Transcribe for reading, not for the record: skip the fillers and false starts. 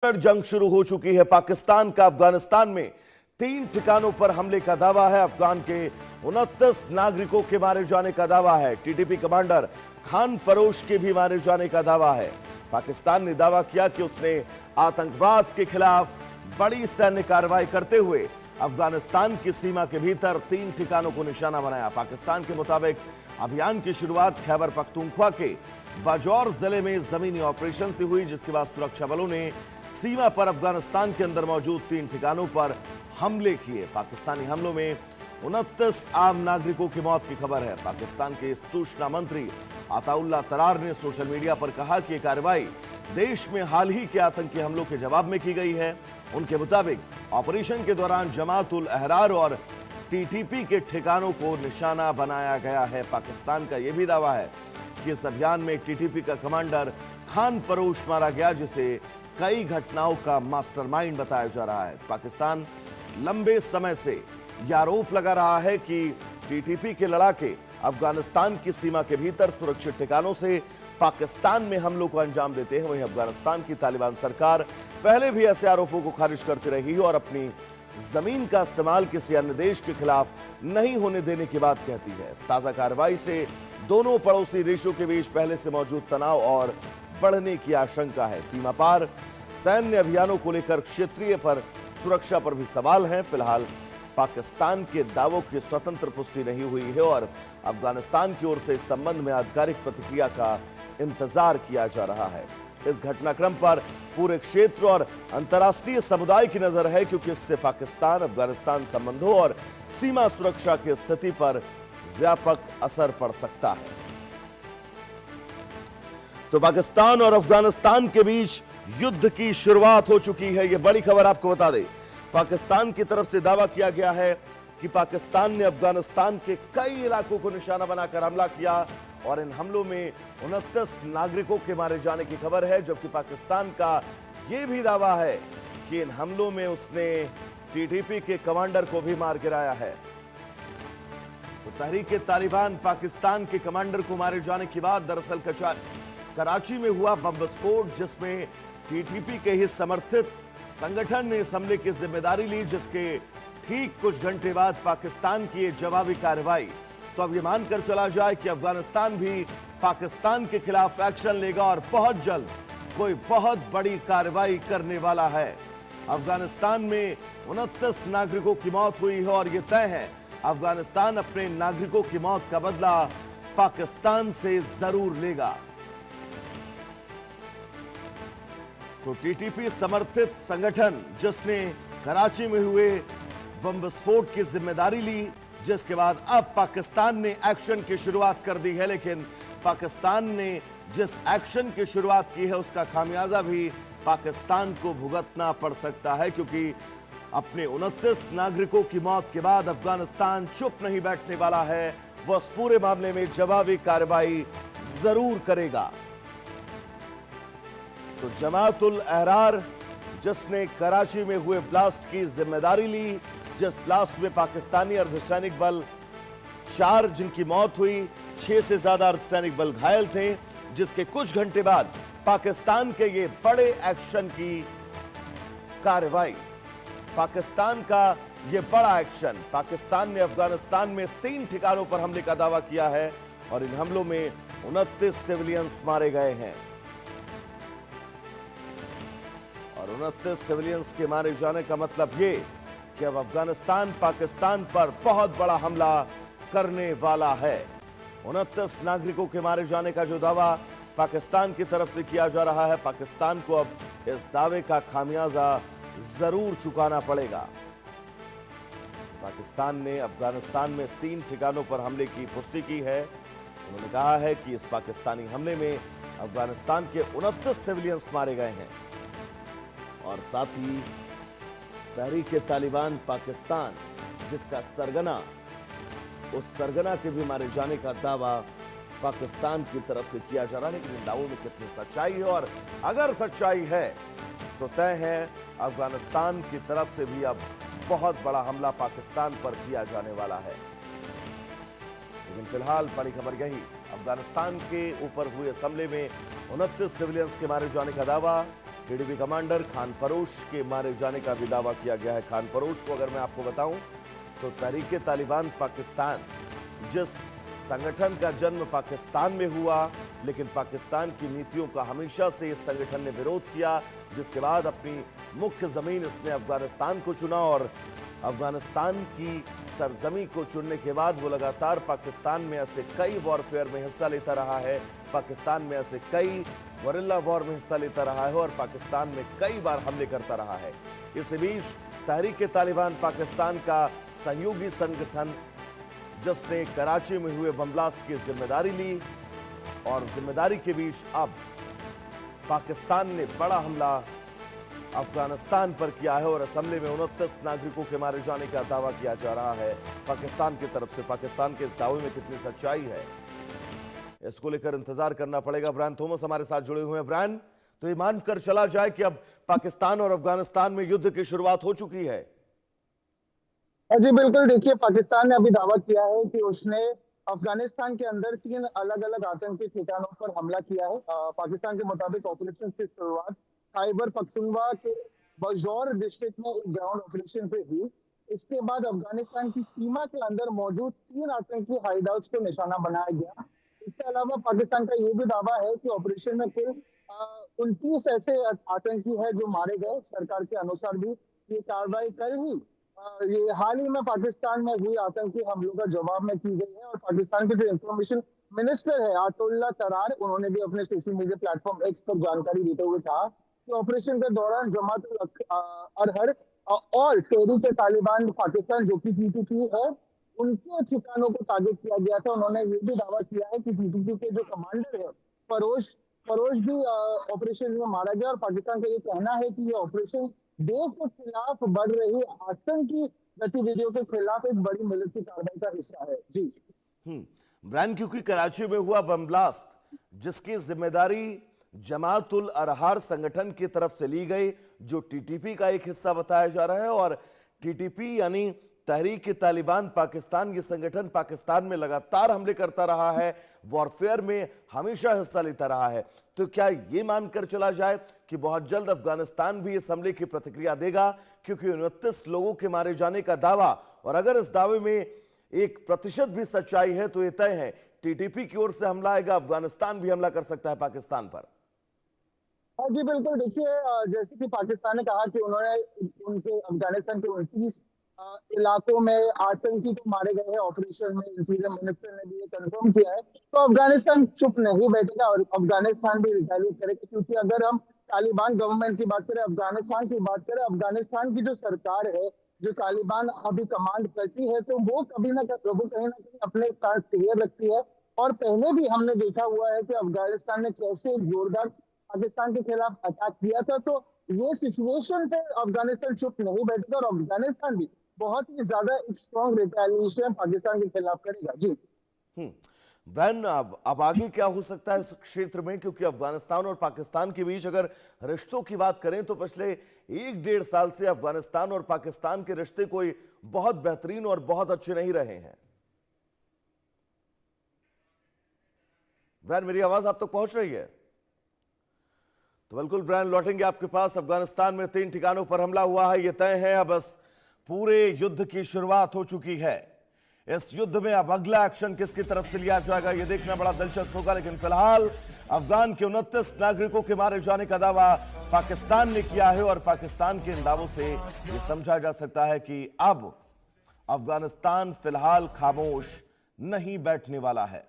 जंग शुरू हो चुकी है। पाकिस्तान का अफगानिस्तान में 3 ठिकानों पर हमले का दावा है। अफगान के 29 नागरिकों के मारे जाने का दावा है। टीटीपी कमांडर खान फरोश के भी मारे जाने का दावा है। पाकिस्तान ने दावा किया कि उसने आतंकवाद के खिलाफ बड़ी सैन्य कार्रवाई करते हुए अफगानिस्तान की सीमा के भीतर 3 ठिकानों को निशाना बनाया। पाकिस्तान के मुताबिक अभियान की शुरुआत खैबर पख्तूनख्वा के बाजौर जिले में जमीनी ऑपरेशन से हुई, जिसके बाद सुरक्षा बलों ने सीमा पर अफगानिस्तान के अंदर मौजूद 3 ठिकानों पर हमले किए। पाकिस्तानी हमलों में 29 आम नागरिकों की मौत की खबर है। पाकिस्तान के सूचना मंत्री अताउल्लाह तरार ने सोशल मीडिया पर कहा कि यह कार्रवाई देश में हाल ही के आतंकी हमलों के जवाब में की गई है। उनके मुताबिक ऑपरेशन के दौरान जमात उल अहरार और टीटीपी के ठिकानों को निशाना बनाया गया है। पाकिस्तान का यह भी दावा है कि इस अभियान में टीटीपी का कमांडर खान फरोश मारा गया, जिसे कई घटनाओं का मास्टरमाइंड बताया जा रहा है। पाकिस्तान लंबे समय से यह आरोप लगा रहा है कि टीटीपी के लड़ाके अफगानिस्तान की सीमा के भीतर सुरक्षित ठिकानों से पाकिस्तान में हमलों को अंजाम देते हैं। वहीं अफगानिस्तान की तालिबान सरकार पहले भी ऐसे आरोपों को खारिज करती रही है और अपनी जमीन का इस्तेमाल किसी अन्य देश के खिलाफ नहीं होने देने की बात कहती है। ताजा कार्रवाई से दोनों पड़ोसी देशों के बीच पहले से मौजूद तनाव और बढ़ने की आशंका है। सीमा पार सैन्य अभियानों को लेकर क्षेत्रीय पर सुरक्षा पर भी सवाल हैं। फिलहाल पाकिस्तान के दावों की स्वतंत्र पुष्टि नहीं हुई है और अफगानिस्तान की ओर से इस संबंध में आधिकारिक प्रतिक्रिया का इंतजार किया जा रहा है। इस घटनाक्रम पर पूरे क्षेत्र और अंतर्राष्ट्रीय समुदाय की नजर है, क्योंकि इससे पाकिस्तान अफगानिस्तान संबंधों और सीमा सुरक्षा की स्थिति पर व्यापक असर पड़ सकता है। तो पाकिस्तान और अफगानिस्तान के बीच युद्ध की शुरुआत हो चुकी है। यह बड़ी खबर आपको बता दें। पाकिस्तान की तरफ से दावा किया गया है कि पाकिस्तान ने अफगानिस्तान के कई इलाकों को निशाना बनाकर हमला किया और इन हमलों में 29 नागरिकों के मारे जाने की खबर है, जबकि पाकिस्तान का यह भी दावा है कि इन हमलों में उसने टीटीपी के कमांडर को भी मार गिराया है। तो तहरीक तालिबान पाकिस्तान के कमांडर को मारे जाने के बाद दरअसल कराची में हुआ बम विस्फोट, जिसमें टीटीपी के ही समर्थित संगठन ने इस हमले की जिम्मेदारी ली, जिसके ठीक कुछ घंटे बाद पाकिस्तान की जवाबी कार्रवाई। तो अब यह मानकर चला जाए कि अफगानिस्तान भी पाकिस्तान के खिलाफ एक्शन लेगा और बहुत जल्द कोई बहुत बड़ी कार्रवाई करने वाला है। अफगानिस्तान में 29 नागरिकों की मौत हुई है और यह तय है अफगानिस्तान अपने नागरिकों की मौत का बदला पाकिस्तान से जरूर लेगा। तो टीटीपी समर्थित संगठन जिसने कराची में हुए बम विस्फोट की जिम्मेदारी ली, जिसके बाद अब पाकिस्तान ने एक्शन की शुरुआत कर दी है, लेकिन पाकिस्तान ने जिस एक्शन की शुरुआत की है उसका खामियाजा भी पाकिस्तान को भुगतना पड़ सकता है, क्योंकि अपने 29 नागरिकों की मौत के बाद अफगानिस्तान चुप नहीं बैठने वाला है। वह इस पूरे मामले में जवाबी कार्रवाई जरूर करेगा। तो जमात उल अहरार जिसने कराची में हुए ब्लास्ट की जिम्मेदारी ली, जिस ब्लास्ट में पाकिस्तानी अर्धसैनिक बल 4 जिनकी मौत हुई, 6 से ज्यादा अर्धसैनिक बल घायल थे, जिसके कुछ घंटे बाद पाकिस्तान के ये बड़े एक्शन की कार्रवाई, पाकिस्तान का ये बड़ा एक्शन, पाकिस्तान ने अफगानिस्तान में 3 ठिकानों पर हमले का दावा किया है और इन हमलों में 29 सिविलियंस मारे गए हैं और 29 सिविलियंस के मारे जाने का मतलब ये कि अब अफगानिस्तान पाकिस्तान पर बहुत बड़ा हमला करने वाला है। 29 नागरिकों के मारे जाने का जो दावा पाकिस्तान की तरफ से किया जा रहा है, पाकिस्तान को अब इस दावे का खामियाजा जरूर चुकाना पड़ेगा। पाकिस्तान ने अफगानिस्तान में 3 ठिकानों पर हमले की पुष्टि की है। उन्होंने कहा है कि इस पाकिस्तानी हमले में अफगानिस्तान के 29 सिविलियंस मारे गए हैं और साथ ही तहरीक तालिबान पाकिस्तान जिसका सरगना, उस सरगना के भी मारे जाने का दावा पाकिस्तान की तरफ से किया जा रहा है। लेकिन इन दावों में कितनी सच्चाई है, और अगर सच्चाई है तो तय है अफगानिस्तान की तरफ से भी अब बहुत बड़ा हमला पाकिस्तान पर किया जाने वाला है। लेकिन फिलहाल बड़ी खबर यही, अफगानिस्तान के ऊपर हुए हमले में 29 सिविलियंस के मारे जाने का दावा टीडीपी कमांडर खान फरोश के मारे जाने का भी दावा किया गया है। खान फरोश को अगर मैं आपको बताऊं तो तहरीके तालिबान पाकिस्तान, जिस संगठन का जन्म पाकिस्तान में हुआ, लेकिन पाकिस्तान की नीतियों का हमेशा से इस संगठन ने विरोध किया, जिसके बाद अपनी मुख्य जमीन इसने अफगानिस्तान को चुना और अफगानिस्तान की सरजमी को चुनने के बाद वो लगातार पाकिस्तान में ऐसे कई वॉरफेयर में हिस्सा लेता रहा है, पाकिस्तान में ऐसे कई वरिल्ला वॉर में हिस्सा लेता रहा है और पाकिस्तान में कई बार हमले करता रहा है। इस बीच तहरीक तालिबान पाकिस्तान का सहयोगी संगठन, जिसने कराची में हुए बम ब्लास्ट की जिम्मेदारी ली, और जिम्मेदारी के बीच अब पाकिस्तान ने बड़ा हमला अफगानिस्तान पर किया है और इस हमले में 29 नागरिकों के मारे जाने का दावा किया जा रहा है पाकिस्तान की तरफ से। पाकिस्तान के इस दावे में कितनी सच्चाई है, इसको लेकर इंतजार करना पड़ेगा। ब्रायन थॉमस हमारे साथ जुड़े हुए हैं। ब्रायन, तो ये मानकर चला जाए कि अब पाकिस्तान और अफगानिस्तान में युद्ध की शुरुआत हो चुकी है? जी बिल्कुल, देखिए पाकिस्तान ने अभी दावा किया है कि उसने अफगानिस्तान के अंदर 3 अलग-अलग आतंकी ठिकानों पर हमला किया है। पाकिस्तान के मुताबिक ऑपरेशन की शुरुआत खैबर पख्तूनख्वा के बजौर डिस्ट्रिक्ट में एक ग्राउंड ऑपरेशन से हुई। इसके बाद अफगानिस्तान की सीमा के अंदर मौजूद 3 आतंकी हाइडआउट्स को निशाना बनाया गया। इसके अलावा पाकिस्तान का ये भी दावा है कि ऑपरेशन में कुल 29 ऐसे आतंकी है जो मारे गए। सरकार के अनुसार भी ये कार्रवाई कल ही ये हाल ही में पाकिस्तान में हुई आतंकी हमलों का जवाब में की गई है। और पाकिस्तान के जो इंफॉर्मेशन मिनिस्टर है आतुल्ला तरार, उन्होंने भी अपने सोशल मीडिया प्लेटफॉर्म एक्स पर जानकारी देते हुए कहा कि ऑपरेशन के दौरान जमात अरहर और तहरीक तालिबान पाकिस्तान, जो कि टीटीपी है, उनके ठिकानों को टारगेट किया गया था। उन्होंने ये भी दावा किया है कि टीटीपी के जो कमांडर है फरोश भी ऑपरेशन में मारा गया। और पाकिस्तान का ये कहना है कि ये ऑपरेशन देश के खिलाफ बढ़ रही आतंकी गतिविधियों के खिलाफ एक बड़ी मिलिट्री कार्रवाई का हिस्सा है। जी ब्रायन, क्योंकि कराची में हुआ बम ब्लास्ट जिसकी जिम्मेदारी जमात उल अरहार संगठन की तरफ से ली गई, जो टीटीपी का एक हिस्सा बताया जा रहा है, और टीटीपी यानी तहरीक तालिबान पाकिस्तान, ये संगठन पाकिस्तान में लगातार हमले करता रहा है, वॉरफेयर में हमेशा हिस्सा लेता रहा है। तो क्या ये मानकर चला जाए कि बहुत जल्द अफगानिस्तान भी इस हमले की प्रतिक्रिया देगा? क्योंकि 29 लोगों के मारे जाने का दावा, और अगर इस दावे में 1% भी सच्चाई है तो ये तय है टीटीपी की ओर से हमला आएगा, अफगानिस्तान भी हमला कर सकता है पाकिस्तान पर। जी बिल्कुल, देखिए जैसे कि पाकिस्तान ने कहा कि उन्होंने उनके अफगानिस्तान के 29 इलाकों में आतंकी तो मारे गए हैं ऑपरेशन में। इंटीरियर मिनिस्टर ने भी ये कंफर्म किया है। तो अफगानिस्तान चुप नहीं बैठेगा और अफगानिस्तान भी रिटेलिएट करेगा, क्योंकि अगर हम तालिबान गवर्नमेंट की बात करें, अफगानिस्तान की बात करें, अफगानिस्तान की जो सरकार है, जो तालिबान अभी कमांड करती है, तो वो कहीं ना कहीं अपने स्टांस क्लियर रखती है। और पहले भी हमने देखा हुआ है कि अफगानिस्तान ने कैसे जोरदार पाकिस्तान के खिलाफ अटैक किया था। तो ये सिचुएशन पे अफगानिस्तान चुप नहीं बैठेगा और अफगानिस्तान भी बहुत ही ज्यादा एक स्ट्रॉन्ग रिटेलिएशन पाकिस्तान के खिलाफ करेगा। जी ब्रायन, अब आगे क्या हो सकता है इस क्षेत्र में? क्योंकि अफगानिस्तान और पाकिस्तान के बीच अगर रिश्तों की बात करें तो पिछले 1-1.5 साल से अफगानिस्तान और पाकिस्तान के रिश्ते कोई बहुत बेहतरीन और बहुत अच्छे नहीं रहे हैं। ब्रायन, मेरी आवाज आप तक पहुंच रही है? तो बिल्कुल ब्रायन, लौटेंगे आपके पास। अफगानिस्तान में 3 ठिकानों पर हमला हुआ है, यह तय है। अब बस पूरे युद्ध की शुरुआत हो चुकी है। इस युद्ध में अब अगला एक्शन किसकी तरफ से लिया जाएगा, यह देखना बड़ा दिलचस्प होगा। लेकिन फिलहाल अफगान के 29 नागरिकों के मारे जाने का दावा पाकिस्तान ने किया है और पाकिस्तान के इन दावों से यह समझा जा सकता है कि अब अफगानिस्तान फिलहाल खामोश नहीं बैठने वाला है।